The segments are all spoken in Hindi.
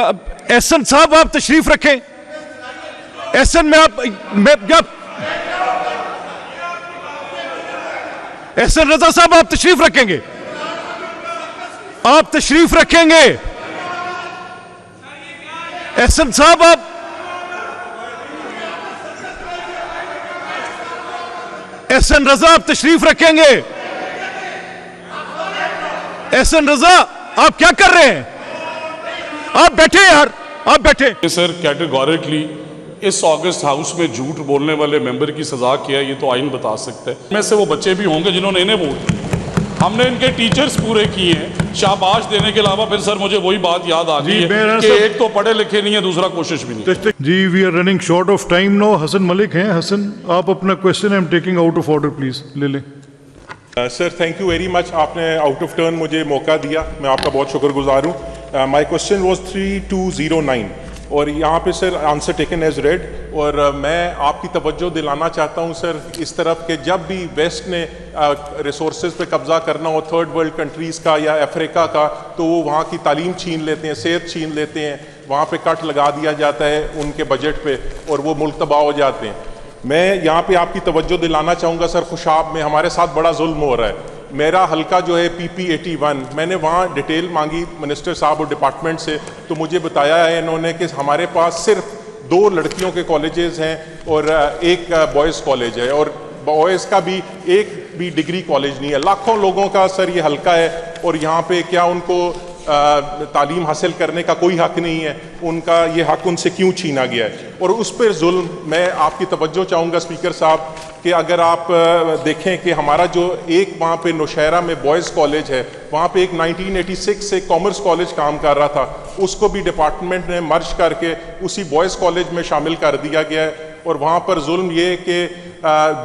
एहसन साहब आप तशरीफ रखें। एहसन में आप एहसन रजा साहब आप तशरीफ रखेंगे? आप तशरीफ रखेंगे? एहसन साहब आप एहसन रजा आप तशरीफ रखेंगे? एहसन रजा आप क्या कर रहे हैं? आप बैठे यार, आप बैठे। सर कैटेगोरिकली इस ऑगस्ट हाउस में झूठ बोलने वाले मेंबर की सजा क्या है ये तो आइन बता सकता है। में से वो बच्चे भी होंगे जिन्होंने इन्हें वोट दिया। हमने इनके टीचर्स पूरे किए हैं, शाबाश देने के अलावा फिर सर मुझे वही बात याद आ गई है कि एक तो पढ़े लिखे नहीं है, दूसरा कोशिश भी नहीं। जी we are running short of time no. Hasan Malik हैं। हसन आप अपना question I am taking out of order please ले लें। Sir thank you very much, आपने आउट ऑफ टर्न मुझे मौका दिया, मैं आपका बहुत शुक्रगुजार हूँ। माई क्वेश्चन वॉज 3209 और यहाँ पे sir answer taken as read. और मैं आपकी तवज्जो दिलाना चाहता हूँ सर इस तरफ कि जब भी वेस्ट ने रिसोर्सेज पे कब्जा करना हो थर्ड वर्ल्ड कंट्रीज़ का या अफ्रीका का, तो वो वहाँ की तालीम छीन लेते हैं, सेहत छीन लेते हैं, वहाँ पे कट लगा दिया जाता है उनके बजट पे और वो मुल्क तबाह हो जाते हैं। मैं यहाँ पे आपकी तवज्जो दिलाना चाहूँगा सर, खुशाब में हमारे साथ बड़ा जुल्म हो रहा है। मेरा हल्का जो है PP81, मैंने वहाँ डिटेल मांगी मिनिस्टर साहब और डिपार्टमेंट से, तो मुझे बताया है इन्होंने कि हमारे पास सिर्फ 2 लड़कियों के कॉलेजेस हैं और एक बॉयज़ कॉलेज है, और बॉयज़ का भी एक भी डिग्री कॉलेज नहीं है। लाखों लोगों का सर ये हल्का है और यहाँ पे क्या उनको तालीम हासिल करने का कोई हक नहीं है? उनका ये हक उनसे क्यों छीना गया है? और उस पर जुल्म मैं आपकी तवज्जो चाहूँगा स्पीकर साहब कि अगर आप देखें कि हमारा जो एक वहाँ पे नौशहरा में बॉयज़ कॉलेज है, वहाँ पे एक 1986 से कॉमर्स कॉलेज काम कर रहा था, उसको भी डिपार्टमेंट ने मर्ज करके उसी बॉयज़ कॉलेज में शामिल कर दिया गया है। और वहाँ पर जुल्म ये कि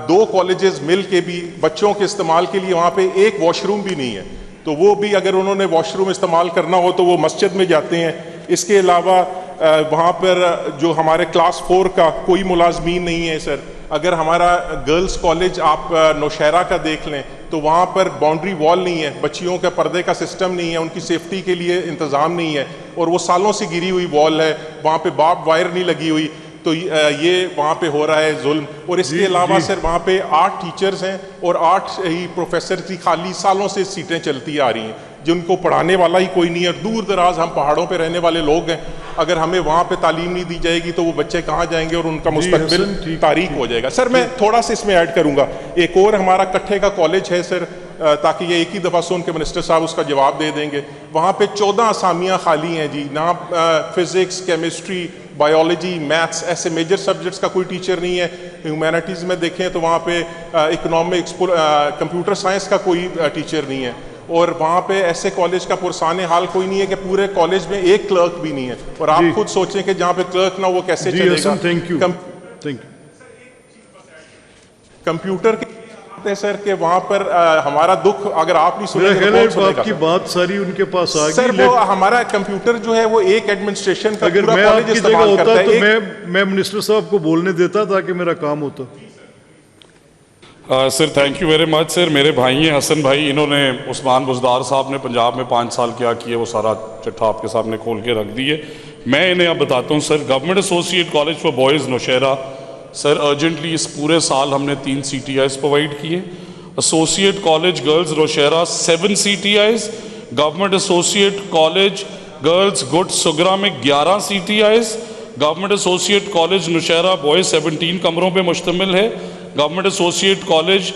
2 कॉलेजेस मिल के भी बच्चों के इस्तेमाल के लिए वहाँ पे एक वॉशरूम भी नहीं है, तो वो भी अगर उन्होंने वॉशरूम इस्तेमाल करना हो तो वो मस्जिद में जाते हैं। इसके अलावा वहाँ पर जो हमारे क्लास 4 का कोई मुलाजमीन नहीं है सर। अगर हमारा गर्ल्स कॉलेज आप नौशहरा का देख लें तो वहाँ पर बाउंड्री वॉल नहीं है, बच्चियों के पर्दे का सिस्टम नहीं है, उनकी सेफ्टी के लिए इंतज़ाम नहीं है, और वो सालों से गिरी हुई वॉल है, वहाँ पे बार्ब वायर नहीं लगी हुई। तो ये वहाँ पे हो रहा है जुल्म। और इसके अलावा सर वहाँ पे 8 टीचर्स हैं और 8 ही प्रोफेसर की खाली सालों से सीटें चलती आ रही हैं, जिनको पढ़ाने वाला ही कोई नहीं है। दूर दराज हम पहाड़ों पे रहने वाले लोग हैं, अगर हमें वहाँ पे तालीम नहीं दी जाएगी तो वो बच्चे कहाँ जाएंगे और उनका मुस्तकबिल तारीक हो जाएगा। सर मैं थोड़ा सा इसमें ऐड करूँगा, एक और हमारा कट्ठे का कॉलेज है सर, ताकि ये एक ही दफ़ा सुन के मिनिस्टर साहब उसका जवाब दे देंगे। वहाँ पे 14 असामियाँ खाली हैं जी, ना फिज़िक्स, केमिस्ट्री, बायोलॉजी, मैथ्स, ऐसे मेजर सब्जेक्ट्स का कोई टीचर नहीं है। ह्यूमैनिटीज़ में देखें तो वहाँ पे इकोनॉमिक्स, कंप्यूटर साइंस का कोई टीचर नहीं है, और वहाँ पे ऐसे कॉलेज का पुरसाने हाल कोई नहीं है कि पूरे कॉलेज में एक क्लर्क भी नहीं है। और आप खुद सोचें कि जहाँ पे क्लर्क ना वो कैसे चलेगा। Thank you. कंप्यूटर के सर के वहाँ पर हमारा दुख अगर आप नहीं सुनेंगे, आपकी बात सारी उनके पास आ गई सर। वो हमारा कंप्यूटर जो है वो एक एडमिनिस्ट्रेशन का अगर मैं आपकी जगह होता तो मैं मिनिस्टर साहब को बोलने देता ताकि मेरा काम होता। Sir thank you very much sir. मेरे भाई हैं हसन भाई, इन्होंने उस्मान बुजदार साहब ने पंजाब में 5 साल क्या किए वो सारा चिट्ठा आपके सामने खोल के रख दिए। मैं इन्हें अब बताता हूँ sir. Government associate college for boys Nowshera sir, urgently इस पूरे साल हमने 3 CTIs प्रोवाइड किए। Associate college girls Nowshera 7 CTIs, government associate college girls गुड सुगरा में 11 CTIs, government associate college Nowshera boys 17 कमरों पे मुश्तमिल है, government associate college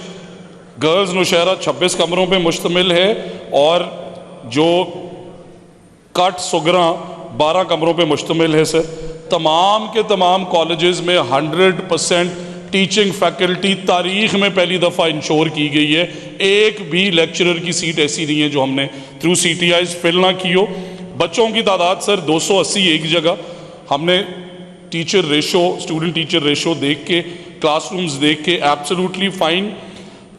girls Nowshera 26 कमरों पे मुश्तमिल है, और जो कट सुगरा 12 कमरों पे मुश्तमिल है सर। तमाम के तमाम कॉलेजेस में 100% टीचिंग फैकल्टी तारीख में पहली दफ़ा इंश्योर की गई है। एक भी लेक्चरर की सीट ऐसी नहीं है जो हमने थ्रू CTIs फिल ना की हो। बच्चों की तादाद सर 280 एक जगह। हमने teacher ratio, student teacher ratio देख के, क्लासरूम्स देख के एब्सोल्युटली फाइन।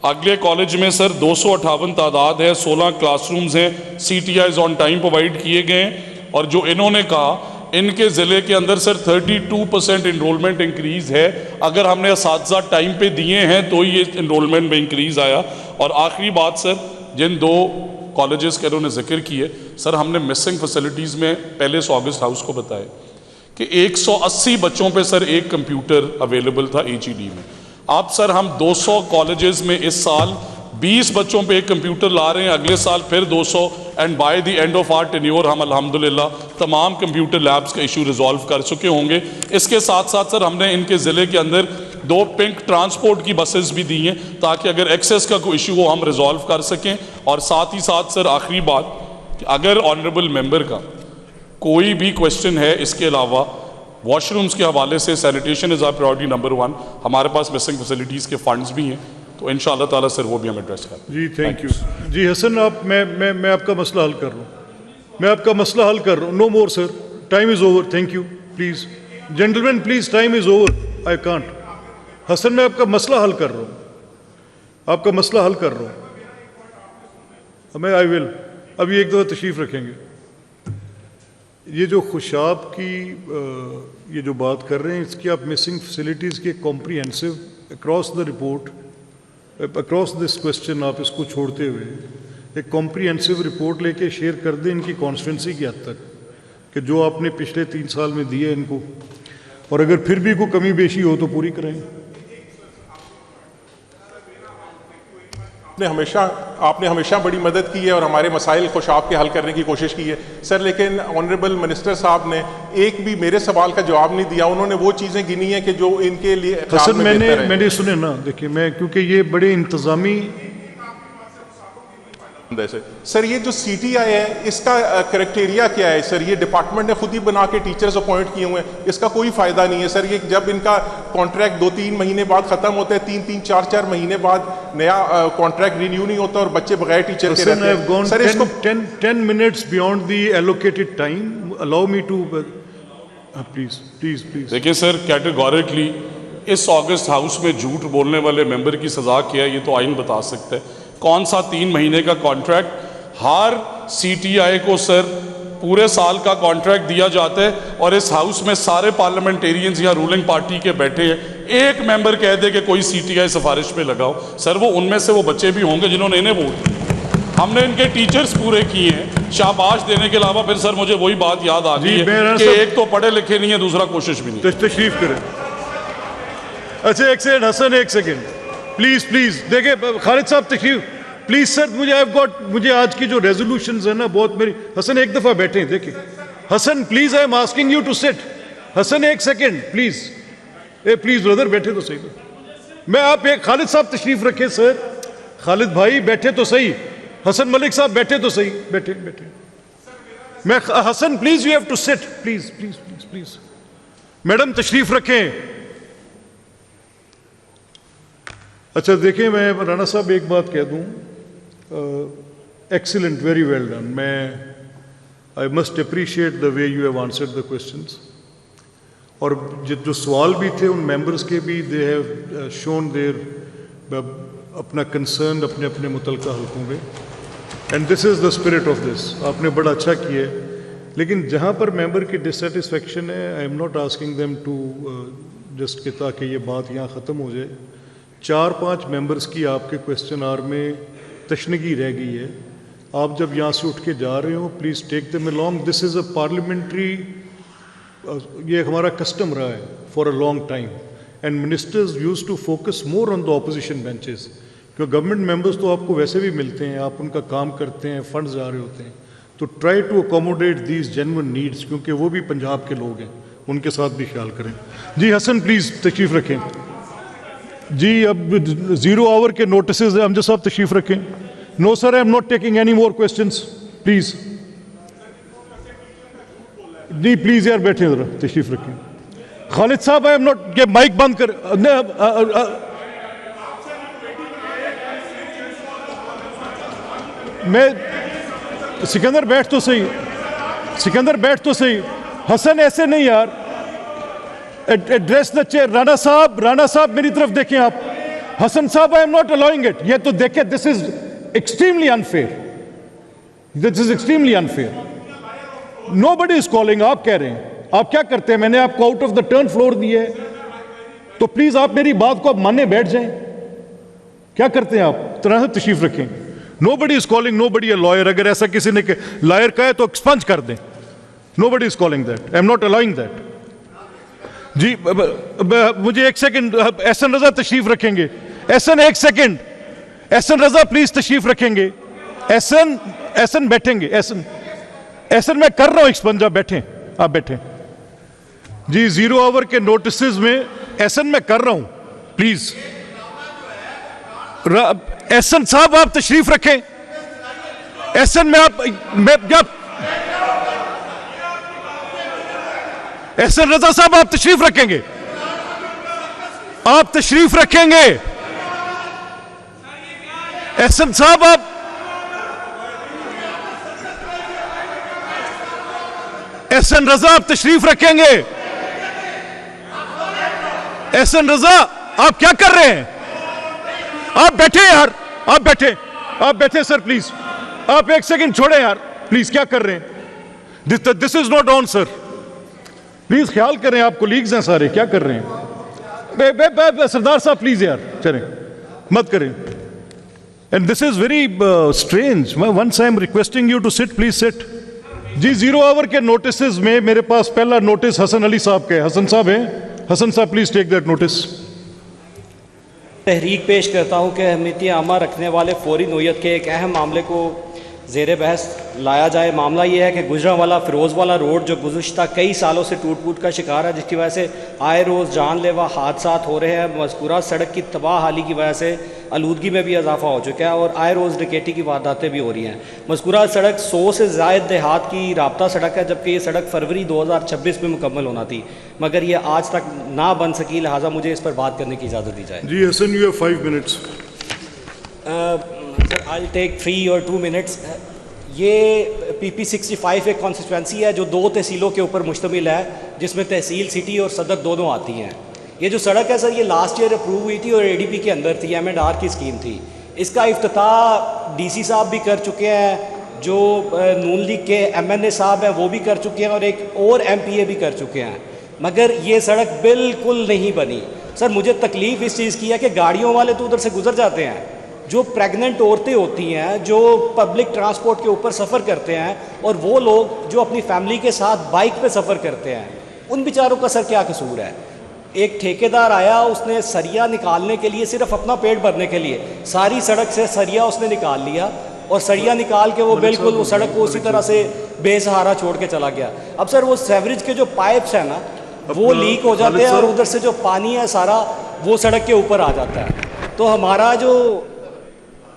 अगले कॉलेज में सर 258 तादाद है, 16 क्लासरूम्स हैं, CTIs ऑन टाइम प्रोवाइड किए गए हैं। और जो इन्होंने कहा इनके ज़िले के अंदर सर 32% इनरोलमेंट इंक्रीज़ है। अगर हमने असातिज़ा टाइम पे दिए हैं तो ये इनरोलमेंट में इंक्रीज़ आया। और आखिरी बात सर, जिन 2 कॉलेजेस के उन्होंने जिक्र किए, सर हमने मिसिंग फैसिलिटीज़ में पहले ऑगस्ट हाउस को बताया कि 180 बच्चों पे सर एक कंप्यूटर अवेलेबल था HED में। अब सर हम 200 कॉलेजेस में इस साल 20 बच्चों पे एक कंप्यूटर ला रहे हैं, अगले साल फिर 200, and by the end of our tenure हम अल्हम्दुलिल्लाह तमाम कंप्यूटर लैब्स का इशू रिजॉल्व कर चुके होंगे। इसके साथ साथ सर हमने इनके ज़िले के अंदर 2 पिंक ट्रांसपोर्ट की बसेस भी दी हैं ताकि अगर एक्सेस का कोई इशू हो हम रिजॉल्व कर सकें। और साथ ही साथ सर आखिरी बात कि अगर ऑनरेबल मेंबर का कोई भी क्वेश्चन है इसके अलावा वॉशरूम्स के हवाले से, sanitation is our priority number 1, हमारे पास मिसिंग फैसिलिटीज़ के फंड्स भी हैं, तो इंशाअल्लाह ताला सर वो भी हम एड्रेस करें। जी थैंक यू। जी हसन, आप मैं आपका मसला हल कर रहा हूँ, मैं आपका मसला हल कर रहा हूँ। No more sir, time is over. Thank you. Please gentleman, please, time is over, I can't. Hasan, मैं आपका मसला हल कर रहा हूँ, आपका मसला हल कर रहा हूँ। मैं आई विल अभी एक दफ़ा तशरीफ़ रखेंगे। ये जो खुशाब की ये जो बात कर रहे हैं, इसकी आप मिसिंग फैसिलिटीज़ के comprehensive across the report, across this question, आप इसको छोड़ते हुए एक कॉम्प्रिहेंसिव रिपोर्ट लेके शेयर कर दें इनकी कॉन्स्टिट्यूंसी की हद तक कि जो आपने पिछले 3 साल में दिए इनको, और अगर फिर भी कोई कमी बेशी हो तो पूरी करें। आपने हमेशा बड़ी मदद की है और हमारे मसाइल खुशाब के हल करने की कोशिश की है सर, लेकिन ऑनरेबल मिनिस्टर साहब ने एक भी मेरे सवाल का जवाब नहीं दिया। उन्होंने वो चीज़ें गिनी हैं कि जो इनके लिए हसन, मैंने सुने ना, देखिए मैं, क्योंकि ये बड़े इंतज़ामी सर, ये जो CTI है इसका क्राइटेरिया क्या है सर? ये डिपार्टमेंट ने खुद ही बना के टीचर्स अपॉइंट किए हुए हैं, इसका कोई फ़ायदा नहीं है सर। ये जब इनका कॉन्ट्रैक्ट 2-3 महीने बाद ख़त्म होता है, 3-3, 4-4 महीने बाद नया कॉन्ट्रैक्ट रिन्यू नहीं होता और बच्चे बगैर टीचर के रहते हैं। सर इसको 10 minutes beyond the allocated time, allow me to please. देखिए सर, कैटेगोरिकली इस ऑगस्ट हाउस में झूठ बोलने वाले मेंबर की सज़ा क्या है ये तो आइन बता सकता है। कौन सा 3 महीने का कॉन्ट्रैक्ट? हर CTI को सर पूरे साल का कॉन्ट्रैक्ट दिया जाता है और इस हाउस में सारे पार्लियामेंटेरियंस या रूलिंग पार्टी के बैठे हैं। एक मेंबर कह दे कि कोई CTI सिफारिश पे लगाओ, सर वो उनमें से वो बच्चे भी होंगे जिन्होंने इन्हें वोट दिया। हमने इनके टीचर्स पूरे किए हैं, शाबाश देने के अलावा फिर सर मुझे वही बात याद आ गई है कि एक तो पढ़े लिखे नहीं है, दूसरा कोशिश भी नहीं। तशरीफ करें। अच्छा एक सेकंड हसन, एक सेकंड प्लीज। देखिए खालिद साहब तशरीफ प्लीज सर, मुझे आज की जो रेजोल्यूशंस है ना बहुत मेरी। हसन एक दफा बैठे, देखिए Hasan please, I am asking you to sit. Hasan एक सेकंड प्लीज, प्लीज ब्रदर बैठे तो सही। मैं आप एक खालिद साहब तशरीफ रखे सर, खालिद भाई बैठे तो सही, हसन मलिक साहब बैठे तो सही, बैठे। मैं Hasan please, you have to sit, please. Madam तशरीफ रखें। अच्छा देखिए, मैं राणा साहब एक बात कह दूं, excellent, very well done. I must appreciate the way you have answered the questions, और जो सवाल भी थे उन मेंबर्स के भी दे हैव शोन देयर अपना कंसर्न अपने अपने मुतलका हल्कों में, and this is the spirit of this. आपने बड़ा अच्छा किया है, लेकिन जहाँ पर मेंबर की डिससेटिस्फेक्शन है, I am not asking them to just कि ताकि ये बात यहाँ ख़त्म हो जाए। 4-5 मेंबर्स की आपके क्वेश्चन आवर में तशनगी रह गई है। आप जब यहाँ से उठ के जा रहे हो, please take them along. This is a parliamentary, ये हमारा कस्टम रहा है for a long time, and ministers use to focus more on the opposition benches, क्योंकि गवर्नमेंट मेंबर्स तो आपको वैसे भी मिलते हैं, आप उनका काम करते हैं, फंड्स जा रहे होते हैं, तो try to accommodate these genuine needs, क्योंकि वो भी पंजाब के लोग हैं, उनके साथ भी ख्याल करें। जी हसन प्लीज़ तशरीफ़ रखें। जी अब 0 आवर के नोटिसेस है, अमजद साहब तशरीफ रखें। No sir, I am not taking any more questions, please. जी प्लीज यार बैठे, जरा तशरीफ रखें। खालिद साहब, आई एम नॉट, ये माइक बंद कर। मैं सिकंदर बैठ तो सही, सिकंदर बैठ तो सही। हसन ऐसे नहीं यार, एड्रेस द चेयर। राणा साहब मेरी तरफ देखें आप। हसन साहब, I am not allowing it. ये तो देखें, this is extremely unfair, this is extremely unfair. Nobody is calling, आप कह रहे हैं। आप क्या करते हैं, मैंने आपको out of the turn floor दिया है, तो प्लीज आप मेरी बात को आप मानने बैठ जाएं। क्या करते हैं आप? तरह से तशरीफ रखें। Nobody is calling nobody a lawyer. अगर ऐसा किसी ने lawyer कहा है तो एक्सपंज कर दें. Nobody is calling that. I am not allowing that. जी मुझे एक सेकंड, एहसन रजा तशरीफ रखेंगे. एहसन एक सेकंड, एहसन रजा प्लीज तशरीफ रखेंगे. एहसन बैठेंगे. एहसन मैं कर रहा हूं एक्सपंज, आप बैठे, आप बैठे. जी 0 आवर के नोटिसेस में एहसन मैं कर रहा हूं, प्लीज. एहसन साहब आप तशरीफ रखें. एहसन में आप एहसन रजा साहब आप तशरीफ रखेंगे. आप तशरीफ रखेंगे. एहसन साहब आप, एहसन रजा आप तशरीफ रखेंगे. एहसन रजा आप क्या कर रहे हैं? आप बैठे यार, आप बैठे, आप बैठे सर प्लीज. आप एक सेकंड छोड़े यार प्लीज. क्या कर रहे हैं? This is not on sir. Please ख्याल करें, आप कोलीग्स हैं सारे, क्या कर रहे हैं? सरदार साहब प्लीज यार चलें, मत करें. And this is very strange. Once I am requesting you to sit, please sit. जी 0 आवर के नोटिस में मेरे पास पहला नोटिस हसन अली साहब का है. हसन साहब हैं, हसन साहब प्लीज टेक दैट नोटिस. तहरीक पेश करता हूँ कि अहमियत आमा रखने वाले फौरी नोयत के एक अहम मामले को ज़ेर बहस लाया जाए. मामला ये है कि गुजरांवाला फ़िरोज़वाला रोड जो गुज़श्ता कई सालों से टूट फूट का शिकार है, जिसकी वजह से आए रोज़ जानलेवा हादसात हो रहे हैं. मज़कूरा सड़क की तबाह हाली की वजह से आलूदगी में भी इजाफा हो चुका है और आए रोज़ डकैती की वारदातें भी हो रही हैं. मज़कूरा सड़क 100 से ज़ायद देहात की राब्ता सड़क है, जबकि ये सड़क फरवरी 2026 में मुकम्मल होना थी, मगर ये आज तक ना बन सकी. लिहाजा मुझे इस पर बात करने की इजाज़त दी जाए. जी Hasan, you have 5 minutes. I'll take 3 or 2 minutes. ये PP65 एक कॉन्स्टिट्यूंसी है जो 2 तहसीलों के ऊपर मुश्तमिल है, जिसमें तहसील, सिटी और सदर दोनों आती हैं. ये जो सड़क है सर, ये लास्ट ईयर अप्रूव हुई थी और ADP के अंदर थी, M&R की स्कीम थी. इसका इफ्तिताह DC साहब भी कर चुके हैं, जो नून लीग के MNA साहब हैं वो भी कर चुके हैं और एक और MPA भी कर चुके हैं, मगर ये सड़क बिल्कुल नहीं बनी. सर मुझे तकलीफ़ इस चीज़ की है कि गाड़ियों वाले तो उधर से गुजर जाते हैं, जो प्रेग्नेंट औरतें होती हैं, जो पब्लिक ट्रांसपोर्ट के ऊपर सफ़र करते हैं, और वो लोग जो अपनी फैमिली के साथ बाइक पे सफ़र करते हैं, उन बेचारों का सर क्या कसूर है? एक ठेकेदार आया, उसने सरिया निकालने के लिए, सिर्फ अपना पेट भरने के लिए सारी सड़क से सरिया उसने निकाल लिया और सरिया निकाल के वो बिल्कुल वो सड़क को उसी तरह से बेसहारा छोड़ के चला गया. अब सर वो सेवरेज के जो पाइप्स हैं ना, वो लीक हो जाते हैं और उधर से जो पानी है सारा वो सड़क के ऊपर आ जाता है. तो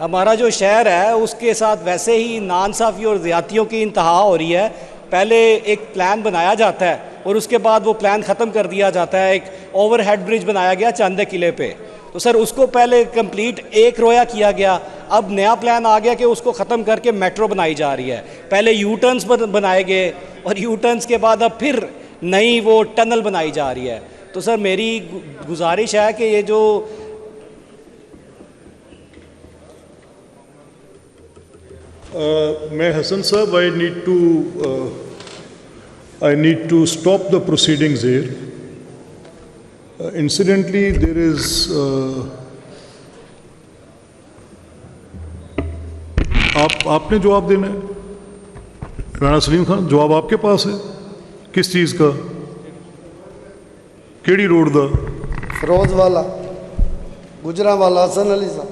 हमारा जो शहर है उसके साथ वैसे ही नाइंसाफ़ी और ज़्यादतियों की इंतहा हो रही है. पहले एक प्लान बनाया जाता है और उसके बाद वो प्लान ख़त्म कर दिया जाता है. एक ओवरहेड ब्रिज बनाया गया चांदे किले पे, तो सर उसको पहले कंप्लीट एक रोया किया गया. अब नया प्लान आ गया कि उसको ख़त्म करके मेट्रो बनाई जा रही है. पहले यू टर्न्स बनाए गए और यू टर्न्स के बाद अब फिर नई वो टनल बनाई जा रही है. तो सर मेरी गुजारिश है कि ये जो मैं हसन साहब, I need to stop the proceedings here. Incidentally, there is आपने जवाब देना है. राणा सलीम खान, जवाब आपके पास है. किस चीज़ का? केड़ी रोड दा? फिरोजवाला, गुजरांवाला, हसन अली साहब.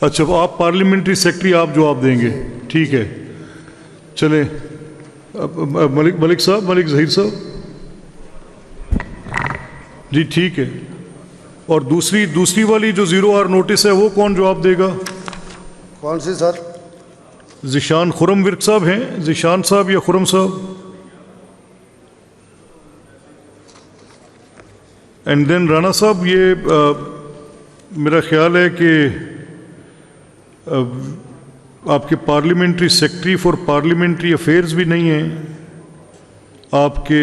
अच्छा, आप पार्लियामेंट्री सेक्रेटरी, आप जवाब देंगे, ठीक है. चलें, मलिक साहब, मलिक जहीर साहब जी, ठीक है. और दूसरी वाली जो 0 आवर नोटिस है वो कौन जवाब देगा? कौन सी सर? जिशान खुरम विर्क साहब हैं, जिशान साहब या खुरम साहब? एंड देन राणा साहब, ये मेरा ख्याल है कि आपके parliamentary secretary for parliamentary affairs भी नहीं हैं, आपके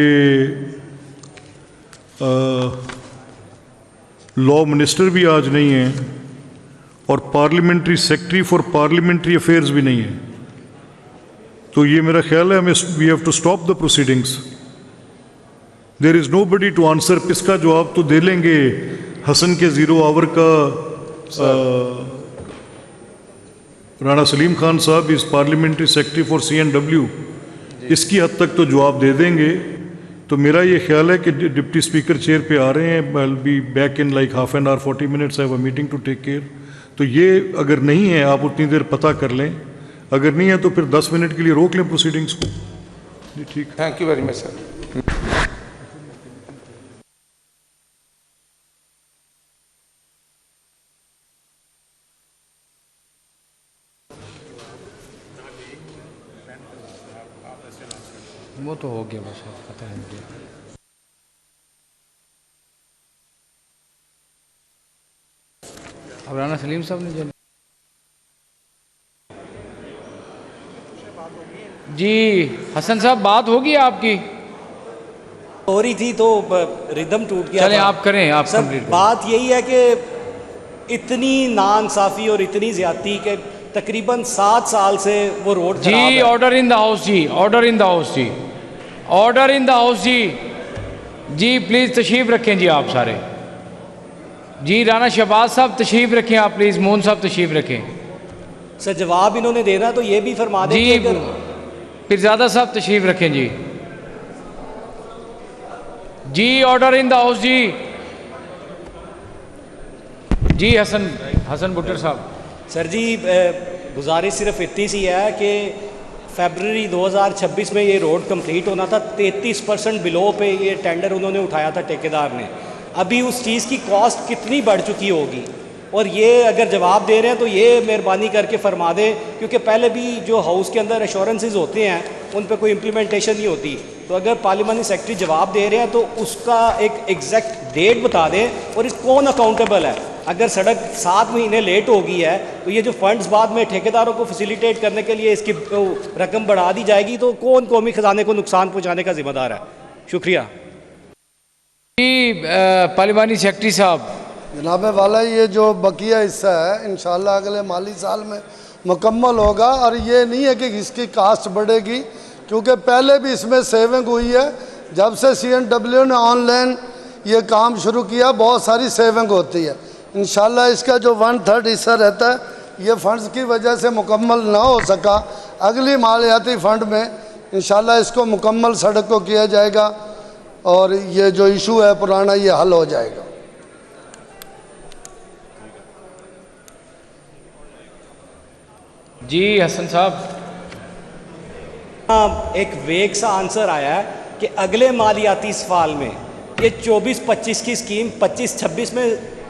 लॉ मिनिस्टर भी आज नहीं हैं, और parliamentary secretary for parliamentary affairs भी नहीं है. तो ये मेरा ख्याल है हमें, we have to stop the proceedings. There is nobody to answer. इसका जवाब तो दे लेंगे हसन के 0 आवर का राणा सलीम खान साहब is parliamentary secretary for CNW, इसकी हद तक तो जवाब दे देंगे। तो मेरा ये ख्याल है कि डिप्टी स्पीकर चेयर पे आ रहे हैं, I will be back in like half an hour 40 minutes, I have a meeting to take care. तो ये अगर नहीं है आप उतनी देर पता कर लें, अगर नहीं है तो फिर 10 मिनट के लिए रोक लें प्रोसीडिंग्स को। जी ठीक। Thank you very much sir. वो तो हो गया बस, पता है मुझे। अब राणा सलीम साहब ने जो जी हसन साहब बात होगी आपकी हो रही थी तो रिदम टूट गया। चलें था। आप करें, आप सर कंप्लीट करें। बात यही है कि इतनी नाइंसाफी और इतनी ज्यादती के तकरीबन 7 साल से वो रोड खराब जी है। ऑर्डर इन द हाउस जी, ऑर्डर इन द हाउस जी, ऑर्डर इन द हाउस जी। जी प्लीज तशरीफ रखें जी आप सारे। जी राणा शहबाज साहब तशरीफ रखें आप प्लीज, मोहन साहब तशरीफ रखें। सर जवाब इन्होंने देना तो ये भी फरमा दें जी कि अगर फिरजादा साहब तशरीफ रखें जी। जी ऑर्डर इन द हाउस जी। जी हसन भुट्टर साहब। सर जी गुजारिश सिर्फ इतनी सी है कि फरवरी 2026 में ये रोड कंप्लीट होना था। 33% बिलो पे ये टेंडर उन्होंने उठाया था ठेकेदार ने। अभी उस चीज़ की कॉस्ट कितनी बढ़ चुकी होगी, और ये अगर जवाब दे रहे हैं तो ये मेहरबानी करके फरमा दें, क्योंकि पहले भी जो हाउस के अंदर एश्योरेंसेस होते हैं उन पर कोई इम्प्लीमेंटेशन नहीं होती। तो अगर पार्लियामानी सेक्रेटरी जवाब दे रहे हैं तो उसका एक एग्जैक्ट डेट बता दें और इस कौन अकाउंटेबल है। अगर सड़क 7 महीने लेट हो गई है तो ये जो फंड्स बाद में ठेकेदारों को फैसिलिटेट करने के लिए इसकी रकम बढ़ा दी जाएगी, तो कौन कौमी खजाने को नुकसान पहुँचाने का जिम्मेदार है। शुक्रिया जी। पार्लियामानी सेक्रेटरी साहब। जनाब वाला ये जो बकिया हिस्सा है इंशाल्लाह अगले माली साल में मुकम्मल होगा, और ये नहीं है कि इसकी कास्ट बढ़ेगी, क्योंकि पहले भी इसमें सेविंग हुई है। जब से CNW ने ऑनलाइन ये काम शुरू किया बहुत सारी सेविंग होती है। इंशाल्लाह इसका जो 1/3 हिस्सा रहता है ये फंड्स की वजह से मुकम्मल ना हो सका, अगली मालियाती फंड में इंशाल्लाह इसको मुकम्मल सड़क को किया जाएगा और ये जो इशू है पुराना ये हल हो जाएगा। जी हसन साहब। एक वेग सा आंसर आया है कि अगले मालियाती साल में ये 24-25 की स्कीम 25-26 में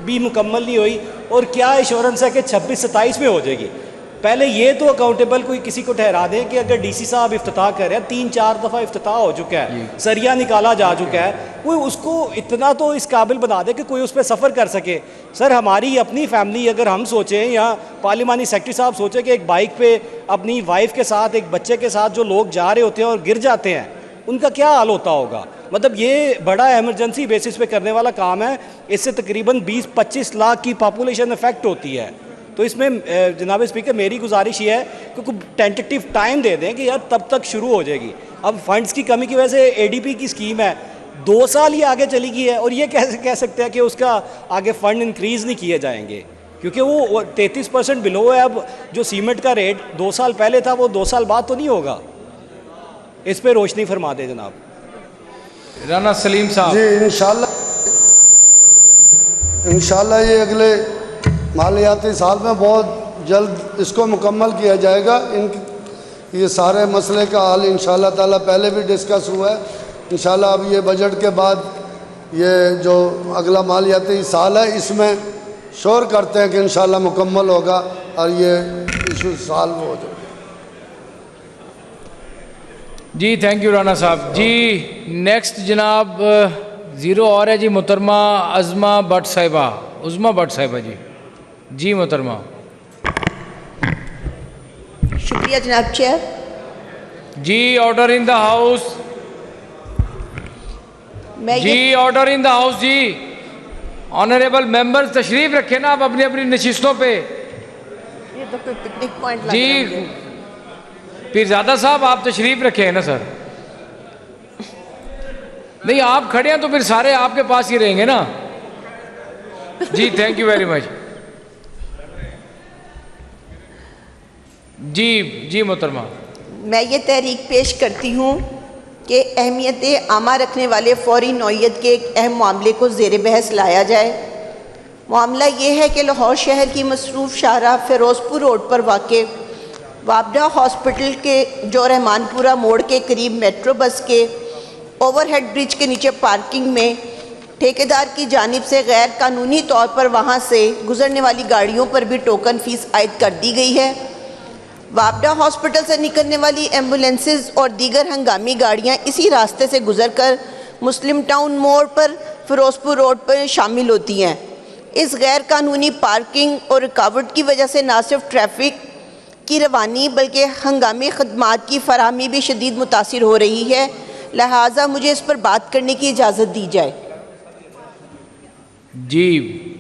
भी मुकम्मल नहीं हुई, और क्या इंश्योरेंस है कि 26-27 में हो जाएगी। पहले ये तो अकाउंटेबल कोई किसी को ठहरा दें कि अगर DC साहब इफ्तिताह कर रहे हैं, 3-4 दफ़ा इफ्तिताह हो चुका है, सरिया निकाला जा चुका है, कोई उसको इतना तो इस काबिल बना दे कि कोई उस पर सफ़र कर सके। सर हमारी अपनी फैमिली अगर हम सोचें या पार्लियामानी सेक्रेटरी साहब सोचें कि एक बाइक पे अपनी वाइफ के साथ एक बच्चे के साथ जो लोग जा रहे होते हैं और गिर जाते हैं, उनका क्या हाल होता होगा। मतलब ये बड़ा एमरजेंसी बेसिस पे करने वाला काम है। इससे तकरीबन 20-25 लाख की पॉपुलेशन इफेक्ट होती है। तो इसमें जनाब स्पीकर मेरी गुजारिश ये है कि कुछ टेंटेटिव टाइम दे दें कि यार तब तक शुरू हो जाएगी। अब फंड्स की कमी की वजह से ADP की स्कीम है 2 साल ही आगे चली गई है, और ये कैसे कह सकते हैं कि उसका आगे फंड इंक्रीज़ नहीं किए जाएंगे, क्योंकि वो 33% बिलो है। अब जो सीमेंट का रेट 2 साल पहले था वो 2 साल बाद तो नहीं होगा। इस पर रोशनी फरमा दे जनाब। राणा सलीम साहब। जी इंशाल्लाह ये अगले मालियाती साल में बहुत जल्द इसको मुकम्मल किया जाएगा। ये सारे मसले का हल इंशाल्लाह ताला पहले भी डिस्कस हुआ है। इंशाल्लाह अब ये बजट के बाद ये जो अगला मालियाती साल है इसमें श्योर करते हैं कि इंशाल्लाह मुकम्मल होगा और ये इशू सॉल्व हो जाएगा। जी थैंक यू राणा साहब। जी नेक्स्ट जनाब 0 और है जी, मोहतरमा अज़मा भट्ट साहिबा, उज़मा भट्ट साहिबा जी। जी मोहतरमा। शुक्रिया जनाब चेयर। जी ऑर्डर इन द हाउस। जी ऑर्डर इन द हाउस जी। ऑनरेबल मेंबर्स तशरीफ रखें ना आप अपनी अपनी नशिस्तों पे। ये तो कोई पिकनिक पॉइंट जी पीरजादा साहब आप तशरीफ रखे हैं ना सर। नहीं आप खड़े हैं तो फिर सारे आपके पास ही रहेंगे ना। जी थैंक यू वेरी मच। जी मोहतरमा। मैं ये तहरीक पेश करती हूँ कि अहमियत आमा रखने वाले फौरी नौइयत के एक अहम मामले को ज़ेर बहस लाया जाए। मामला ये है कि लाहौर शहर की मसरूफ़ शाहराह फ़िरोज़पुर रोड पर वाक़ वाबडा हॉस्पिटल के जो रहमानपुरा मोड़ के करीब मेट्रो बस के ओवरहेड ब्रिज के नीचे पार्किंग में ठेकेदार की जानिब से गैर कानूनी तौर पर वहाँ से गुजरने वाली गाड़ियों पर भी टोकन फ़ीस आयद कर दी गई है। वाबडा हॉस्पिटल से निकलने वाली एम्बुलेंसेस और दीगर हंगामी गाड़ियाँ इसी रास्ते से गुजरकर मुस्लिम टाउन मोड़ पर फ़िरोज़पुर रोड पर शामिल होती हैं। इस गैर कानूनी पार्किंग और रुकावट की वजह से न सिर्फ ट्रैफिक की रवानी बल्कि हंगामी खदमात की फराहमी भी शदीद मुतासिर हो रही है। लिहाजा मुझे इस पर बात करने की इजाज़त दी जाए। जी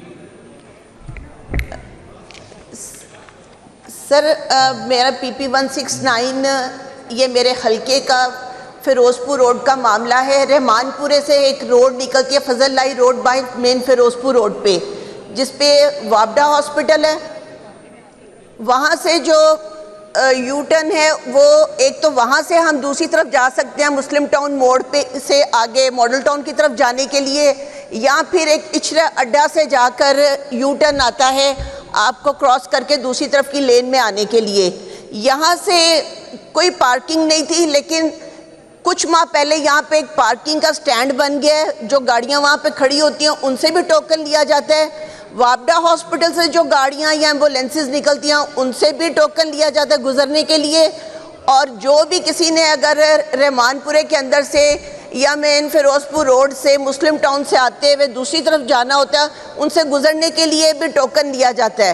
सर, मेरा PP 169 ये मेरे हलके का फ़िरोज़पुर रोड का मामला है। रहमानपुरे से एक रोड निकलती है Fazal Ilahi road by main Ferozepur road पे, जिस पे वाबडा हॉस्पिटल है। वहाँ से जो यू टर्न है वो एक तो वहाँ से हम दूसरी तरफ जा सकते हैं मुस्लिम टाउन मोड़ पे से आगे मॉडल टाउन की तरफ जाने के लिए, या फिर एक इचरा अड्डा से जाकर यू टर्न आता है आपको क्रॉस करके दूसरी तरफ की लेन में आने के लिए। यहाँ से कोई पार्किंग नहीं थी, लेकिन कुछ माह पहले यहाँ पे एक पार्किंग का स्टैंड बन गया है। जो गाड़ियाँ वहाँ पे खड़ी होती हैं उनसे भी टोकन लिया जाता है। वाबडा हॉस्पिटल से जो गाड़ियाँ या एम्बुलेंसेस निकलती हैं उनसे भी टोकन लिया जाता है गुजरने के लिए। और जो भी किसी ने अगर रहमानपुरे के अंदर से या मेन फ़िरोज़पुर रोड से मुस्लिम टाउन से आते हुए दूसरी तरफ जाना होता है, उनसे गुजरने के लिए भी टोकन लिया जाता है।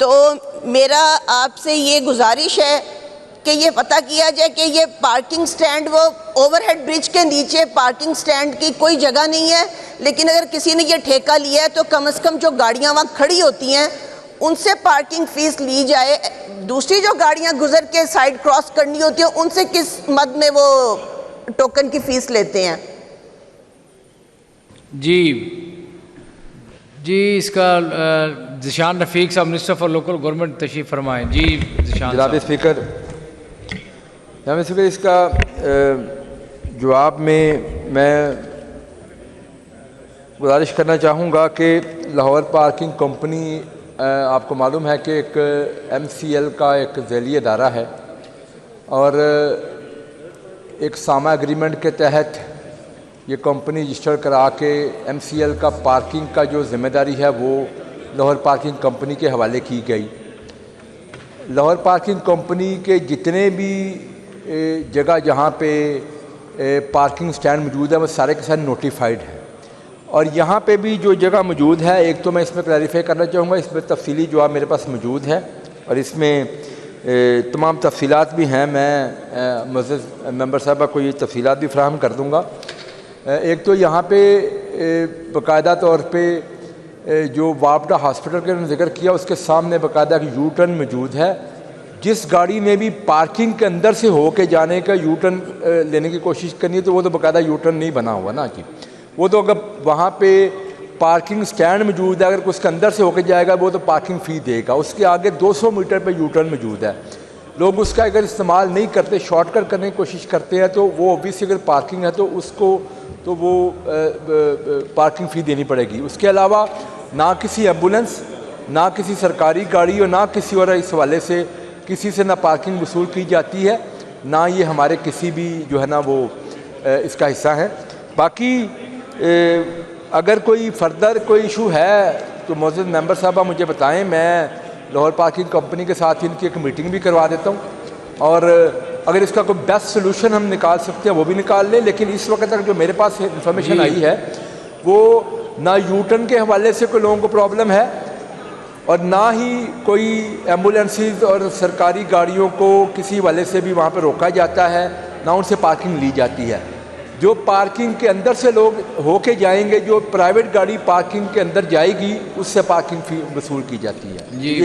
तो मेरा आपसे ये गुजारिश है कि ये पता किया जाए कि ये पार्किंग स्टैंड, वो ओवरहेड ब्रिज के नीचे पार्किंग स्टैंड की कोई जगह नहीं है, लेकिन अगर किसी ने ये ठेका लिया है तो कम से कम जो गाड़ियाँ वहाँ खड़ी होती हैं उनसे पार्किंग फ़ीस ली जाए। दूसरी जो गाड़ियाँ गुजर के साइड क्रॉस करनी होती हैं उनसे किस मद में वो टोकन की फ़ीस लेते हैं। जी इसका ज़िशान रफ़ीक साहब मिनिस्टर फॉर लोकल गवर्नमेंट तशरीफ़ फरमाएँ। जी जनाब स्पीकर, जनाब स्पीकर, इसका जवाब में मैं गुजारिश करना चाहूँगा कि लाहौर पार्किंग कंपनी, आपको मालूम है कि एक MCL का एक ज़ैली अदारा है और एक सामा एग्रीमेंट के तहत ये कंपनी रजिस्टर करा के MCL का पार्किंग का जो ज़िम्मेदारी है वो लाहौर पार्किंग कंपनी के हवाले की गई। लाहौर पार्किंग कंपनी के जितने भी जगह जहाँ पे पार्किंग स्टैंड मौजूद है वो सारे के सारे नोटिफाइड हैं। और यहाँ पे भी जो जगह मौजूद है, एक तो मैं इसमें क्लैरिफाई करना चाहूँगा, इसमें तफसीली जवाब मेरे पास मौजूद है और इसमें तमाम तफसीलात भी हैं। मैं मुअज़्ज़ज़ मेंबर साहबा को ये तफसीलात भी फराहम कर दूँगा। एक तो यहाँ पे बाकायदा तौर पे जो वाबडा हॉस्पिटल का जिक्र किया उसके सामने बाकायदा यू टर्न मौजूद है। जिस गाड़ी में भी पार्किंग के अंदर से होके जाने का यू टर्न लेने की कोशिश करनी है तो वो तो बाकायदा यू टर्न नहीं बना हुआ ना जी। वो तो अगर वहाँ पे पार्किंग स्टैंड मौजूद है, अगर उसके अंदर से होके जाएगा वो तो पार्किंग फ़ी देगा। उसके आगे 200 मीटर पे यू टर्न मौजूद है। लोग उसका अगर इस्तेमाल नहीं करते, शॉर्टकट करने की कोशिश करते हैं तो वो ऑब्वियसली अगर पार्किंग है तो उसको तो वो पार्किंग फ़ी देनी पड़ेगी। उसके अलावा ना किसी एम्बुलेंस, ना किसी सरकारी गाड़ी और ना किसी और इस हवाले से किसी से ना पार्किंग वसूल की जाती है, ना ये हमारे किसी भी जो है ना वो इसका हिस्सा है। बाकी अगर कोई फर्दर कोई इशू है तो मुअज़्ज़ज़ मेंबर साहबा मुझे बताएं, मैं लाहौर पार्किंग कंपनी के साथ इनकी एक मीटिंग भी करवा देता हूँ और अगर इसका कोई बेस्ट सोल्यूशन हम निकाल सकते हैं वो भी निकाल लें। लेकिन इस वक्त तक जो मेरे पास इंफॉर्मेशन आई है वो ना यू टर्न के हवाले से कोई लोगों को प्रॉब्लम है और ना ही कोई एम्बुलेंसेस और सरकारी गाड़ियों को किसी हवाले से भी वहाँ पर रोका जाता है, ना उनसे पार्किंग ली जाती है। जो पार्किंग के अंदर से लोग होके जाएंगे, जो प्राइवेट गाड़ी पार्किंग के अंदर जाएगी उससे पार्किंग फ़ी वसूल की जाती है।